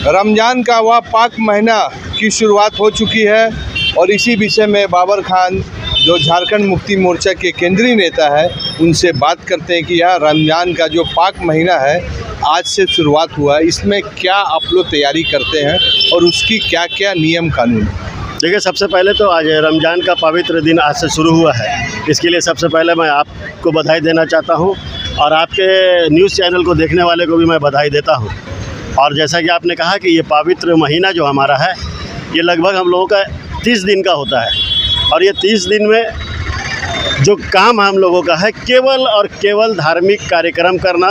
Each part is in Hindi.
रमज़ान का वह पाक महीना की शुरुआत हो चुकी है और इसी विषय में बाबर खान जो झारखंड मुक्ति मोर्चा के केंद्रीय नेता है उनसे बात करते हैं कि यह रमज़ान का जो पाक महीना है आज से शुरुआत हुआ है, इसमें क्या आप लोग तैयारी करते हैं और उसकी क्या क्या नियम कानून। देखिए, सबसे पहले तो आज रमज़ान का पवित्र दिन आज से शुरू हुआ है। इसके लिए सबसे पहले मैं आपको बधाई देना चाहता हूँ और आपके न्यूज़ चैनल को देखने वाले को भी मैं बधाई देता हूँ। और जैसा कि आपने कहा कि ये पवित्र महीना जो हमारा है ये लगभग हम लोगों का 30 दिन का होता है और ये 30 दिन में जो काम हम लोगों का है केवल और केवल धार्मिक कार्यक्रम करना,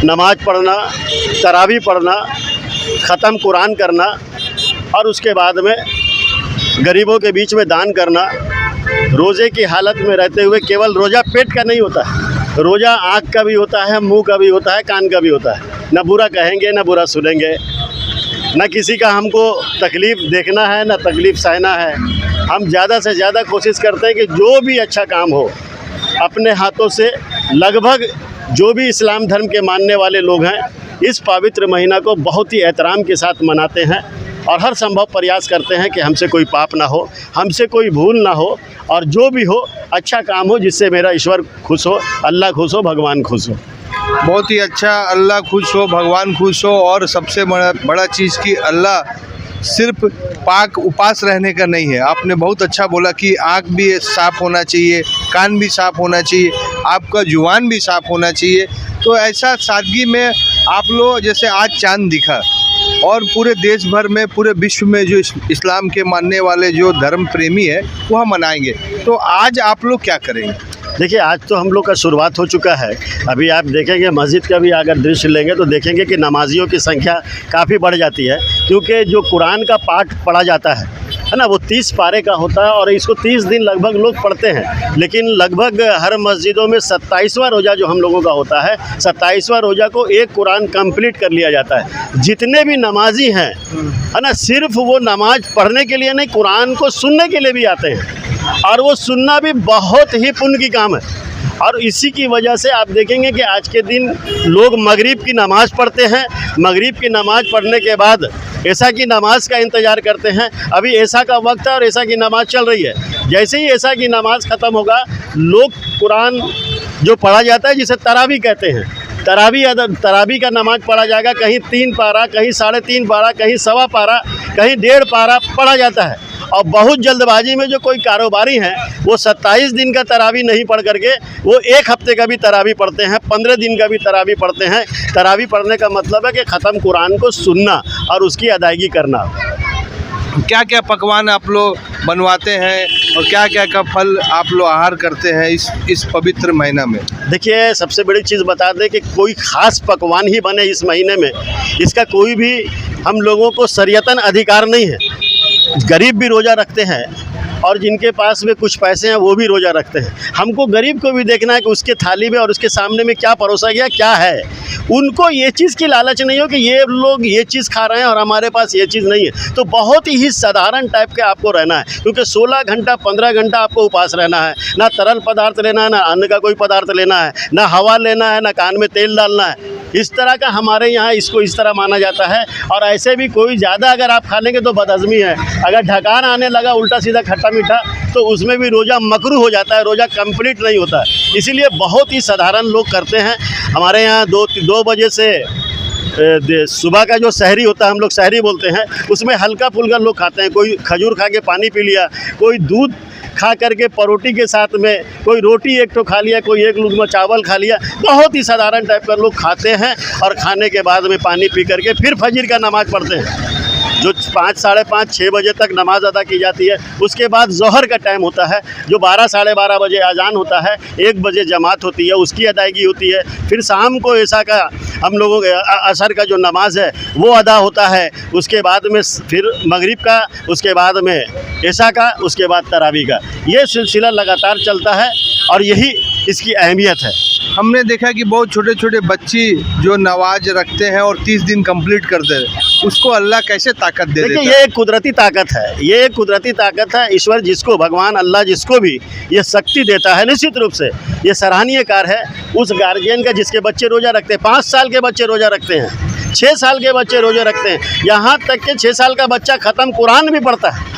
नमाज पढ़ना, तरावी पढ़ना, ख़त्म कुरान करना और उसके बाद में गरीबों के बीच में दान करना। रोज़े की हालत में रहते हुए केवल रोज़ा पेट का नहीं होता है, रोज़ा आँख का भी होता है, मुंह का भी होता है, कान का भी होता है। ना बुरा कहेंगे, ना बुरा सुनेंगे, ना किसी का हमको तकलीफ़ देखना है, ना तकलीफ़ सहना है। हम ज़्यादा से ज़्यादा कोशिश करते हैं कि जो भी अच्छा काम हो अपने हाथों से, लगभग जो भी इस्लाम धर्म के मानने वाले लोग हैं इस पवित्र महीना को बहुत ही एहतराम के साथ मनाते हैं और हर संभव प्रयास करते हैं कि हमसे कोई पाप ना हो, हमसे कोई भूल ना हो और जो भी हो अच्छा काम हो जिससे मेरा ईश्वर खुश हो, अल्लाह खुश हो, भगवान खुश हो। बहुत ही अच्छा, अल्लाह खुश हो, भगवान खुश हो और सबसे बड़ा चीज़ कि अल्लाह सिर्फ पाक उपास रहने का नहीं है। आपने बहुत अच्छा बोला कि आँख भी साफ़ होना चाहिए, कान भी साफ़ होना चाहिए, आपका जुबान भी साफ़ होना चाहिए। तो ऐसा सादगी में आप लोग जैसे आज चांद दिखा और पूरे देश भर में, पूरे विश्व में जो इस्लाम के मानने वाले जो धर्म प्रेमी है वह मनाएंगे, तो आज आप लोग क्या करेंगे। देखिए, आज तो हम लोग का शुरुआत हो चुका है। अभी आप देखेंगे मस्जिद का भी अगर दृश्य लेंगे तो देखेंगे कि नमाजियों की संख्या काफ़ी बढ़ जाती है, क्योंकि जो कुरान का पाठ पढ़ा जाता है ना, वो 30 पारे का होता है और इसको 30 दिन लगभग लोग पढ़ते हैं। लेकिन लगभग हर मस्जिदों में 27वां रोज़ा जो हम लोगों का होता है, 27वां रोज़ा को एक कुरान कंप्लीट कर लिया जाता है। जितने भी नमाजी हैं है ना, सिर्फ वो नमाज पढ़ने के लिए नहीं, कुरान को सुनने के लिए भी आते हैं और वो सुनना भी बहुत ही पुण्य की काम है। और इसी की वजह से आप देखेंगे कि आज के दिन लोग मगरिब की नमाज़ पढ़ते हैं, मगरिब की नमाज़ पढ़ने के बाद ऐसा की नमाज़ का इंतज़ार करते हैं। अभी ऐसा का वक्त है और ऐसा की नमाज़ चल रही है। जैसे ही ऐसा की नमाज़ ख़त्म होगा, लोग कुरान जो पढ़ा जाता है जिसे तरावी कहते हैं, तरावी का नमाज़ पढ़ा जाएगा। कहीं 3 पारा, कहीं 3.5 पारा, कहीं 1.25 पारा, कहीं 1.5 पारा पढ़ा जाता है। और बहुत जल्दबाजी में जो कोई कारोबारी हैं वो 27 दिन का तरावी नहीं पढ़ करके वो 1 हफ्ते का भी तरावी पढ़ते हैं, 15 दिन का भी तरावी पढ़ते हैं। तरावी पढ़ने का मतलब है कि ख़त्म कुरान को सुनना और उसकी अदायगी करना। क्या क्या पकवान आप लोग बनवाते हैं और क्या क्या का फल आप लोग आहार करते हैं इस पवित्र महीना में। देखिए, सबसे बड़ी चीज़ बता दें कि कोई ख़ास पकवान ही बने इस महीने में, इसका कोई भी हम लोगों को शरीयतन अधिकार नहीं है। गरीब भी रोज़ा रखते हैं और जिनके पास में कुछ पैसे हैं वो भी रोज़ा रखते हैं। हमको गरीब को भी देखना है कि उसके थाली में और उसके सामने में क्या परोसा गया, क्या है। उनको ये चीज़ की लालच नहीं हो कि ये लोग ये चीज़ खा रहे हैं और हमारे पास ये चीज़ नहीं है। तो बहुत ही साधारण टाइप के आपको रहना है, क्योंकि 16 घंटा 15 घंटा आपको उपास रहना है। ना तरल पदार्थ लेना है, ना अन्न का कोई पदार्थ लेना है, ना हवा लेना है, ना कान में तेल डालना है। इस तरह का हमारे यहाँ इसको इस तरह माना जाता है। और ऐसे भी कोई ज़्यादा अगर आप खा लेंगे तो बदहज़मी है। अगर ढकान आने लगा उल्टा सीधा खट्टा मीठा तो उसमें भी रोज़ा मकरूह हो जाता है, रोज़ा कंप्लीट नहीं होता है। इसीलिए बहुत ही साधारण लोग करते हैं। हमारे यहाँ 2 बजे से सुबह का जो सहरी होता है, हम लोग सहरी बोलते हैं, उसमें हल्का फुल्का लोग खाते हैं। कोई खजूर खा के पानी पी लिया, कोई दूध खा करके परोठी के साथ में कोई रोटी 1 ठो खा लिया, कोई 1 लुक़मा चावल खा लिया। बहुत ही साधारण टाइप का लोग खाते हैं और खाने के बाद में पानी पी करके फिर फजर का नमाज़ पढ़ते हैं, जो 5, साढ़े 5, 6 बजे तक नमाज़ अदा की जाती है। उसके बाद ज़ोहर का टाइम होता है, जो 12, साढ़े 12 बजे अजान होता है, 1 बजे जमात होती है, उसकी अदायगी होती है। फिर शाम को ऐसा का हम लोगों के असर का जो नमाज है वो अदा होता है। उसके बाद में फिर मगरिब का, उसके बाद में ऐसा का, उसके बाद तरावी का। ये सिलसिला लगातार चलता है और यही इसकी अहमियत है। हमने देखा कि बहुत छोटे छोटे बच्चे जो नमाज रखते हैं और 30 दिन कंप्लीट करते हैं, उसको अल्लाह कैसे ताकत दे देता है। ये एक कुदरती ताकत है, ये एक कुदरती ताकत है। ईश्वर जिसको, भगवान अल्लाह जिसको भी ये शक्ति देता है, निश्चित रूप से ये सराहनीय कार्य है उस गार्जियन का जिसके बच्चे रोज़ा रखते हैं। 5 साल के बच्चे रोज़ा रखते हैं, 6 साल के बच्चे रोज़े रखते हैं, यहाँ तक कि 6 साल का बच्चा ख़त्म कुरान भी पढ़ता है।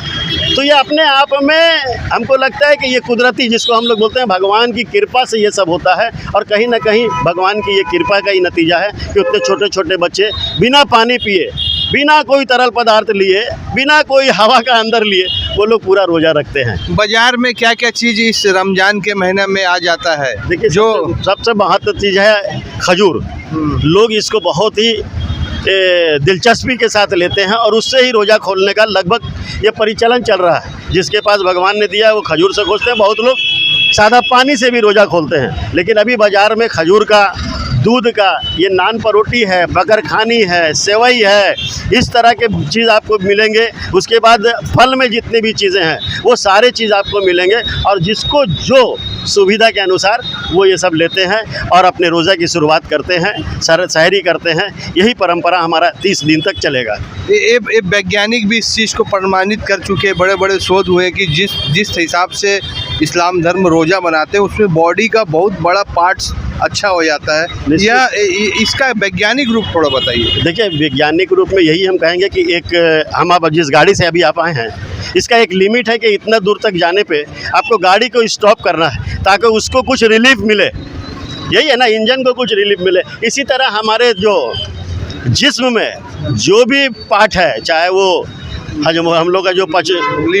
तो ये अपने आप में हमको लगता है कि ये कुदरती, जिसको हम लोग बोलते हैं भगवान की कृपा से ये सब होता है। और कहीं ना कहीं भगवान की ये कृपा का ही नतीजा है कि उतने छोटे छोटे बच्चे बिना पानी पिए, बिना कोई तरल पदार्थ लिए, बिना कोई हवा का अंदर लिए, वो लोग पूरा रोज़ा रखते हैं। बाजार में क्या क्या चीज़ इस रमज़ान के महीने में आ जाता है? देखिए, जो सबसे महत्व चीज़ है खजूर। लोग इसको बहुत ही दिलचस्पी के साथ लेते हैं और उससे ही रोज़ा खोलने का लगभग ये परिचलन चल रहा है। जिसके पास भगवान ने दिया है वो खजूर से खोलते हैं। बहुत लोग सादा पानी से भी रोज़ा खोलते हैं, लेकिन अभी बाज़ार में खजूर का, दूध का, ये नान परोटी है, बकरखानी है, सेवई है, इस तरह के चीज़ आपको मिलेंगे। उसके बाद फल में जितनी भी चीज़ें हैं वो सारे चीज़ आपको मिलेंगे, और जिसको जो सुविधा के अनुसार वो ये सब लेते हैं और अपने रोज़ा की शुरुआत करते हैं, सहरी करते हैं। यही परंपरा हमारा 30 दिन तक चलेगा। ये वैज्ञानिक भी इस चीज़ को प्रमाणित कर चुके हैं, बड़े बड़े शोध हुए हैं कि जिस हिसाब से इस्लाम धर्म रोज़ा बनाते हैं उसमें बॉडी का बहुत बड़ा पार्ट्स अच्छा हो जाता है। या इसका वैज्ञानिक रूप थोड़ा बताइए। देखिए, वैज्ञानिक रूप में यही हम कहेंगे कि एक हम आप जिस गाड़ी से अभी आप आए हैं, इसका एक लिमिट है कि इतना दूर तक जाने पे आपको गाड़ी को स्टॉप करना है ताकि उसको कुछ रिलीफ मिले। यही है ना, इंजन को कुछ रिलीफ मिले। इसी तरह हमारे जो जिस्म में जो भी पार्ट है, चाहे वो हजम, हम लोग का जो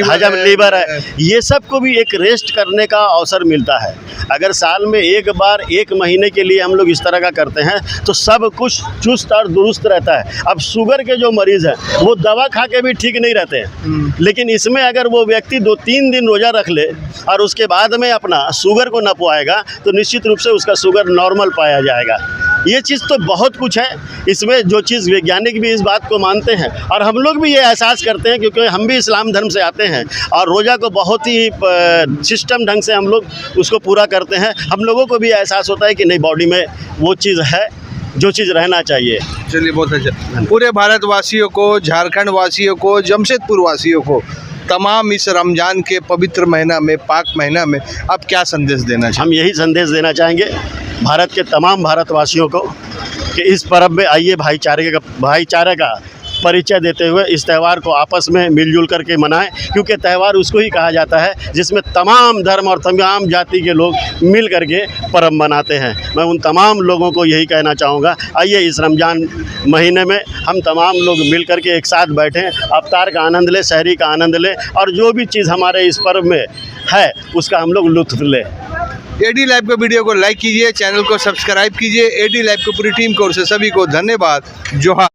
हजम, लीवर है, ये सब को भी एक रेस्ट करने का अवसर मिलता है। अगर साल में एक बार 1 महीने के लिए हम लोग इस तरह का करते हैं तो सब कुछ चुस्त और दुरुस्त रहता है। अब शुगर के जो मरीज़ हैं वो दवा खा के भी ठीक नहीं रहते हैं, लेकिन इसमें अगर वो व्यक्ति 2-3 दिन रोज़ा रख ले और उसके बाद में अपना शुगर को नपवाएगा तो निश्चित रूप से उसका शुगर नॉर्मल पाया जाएगा। ये चीज़ तो बहुत कुछ है इसमें, जो चीज़ वैज्ञानिक भी इस बात को मानते हैं और हम लोग भी ये एहसास करते हैं, क्योंकि हम भी इस्लाम धर्म से आते हैं और रोज़ा को बहुत ही सिस्टम ढंग से हम लोग उसको पूरा करते हैं। हम लोगों को भी एहसास होता है कि नहीं, बॉडी में वो चीज़ है जो चीज़ रहना चाहिए। चलिए, बहुत अच्छा। पूरे भारतवासियों को, झारखंड वासियों को, जमशेदपुर वासियों को, तमाम इस रमज़ान के पवित्र महीना में, पाक महीना में आप क्या संदेश देना चाहेंगे? हम यही संदेश देना चाहेंगे भारत के तमाम भारतवासियों को कि इस पर्व में आइए, भाईचारे का परिचय देते हुए इस त्यौहार को आपस में मिलजुल करके मनाएं, क्योंकि त्यौहार उसको ही कहा जाता है जिसमें तमाम धर्म और तमाम जाति के लोग मिल करके पर्व मनाते हैं। मैं उन तमाम लोगों को यही कहना चाहूँगा, आइए इस रमज़ान महीने में हम तमाम लोग मिल करके एक साथ बैठें, अफ्तार का आनंद लें, सहरी का आनंद लें और जो भी चीज़ हमारे इस पर्व में है उसका हम लोग लुत्फ़ लें। एडी लाइव के वीडियो को लाइक कीजिए, चैनल को सब्सक्राइब कीजिए। एडी लाइव की पूरी टीम को और से सभी को धन्यवाद। जोहार।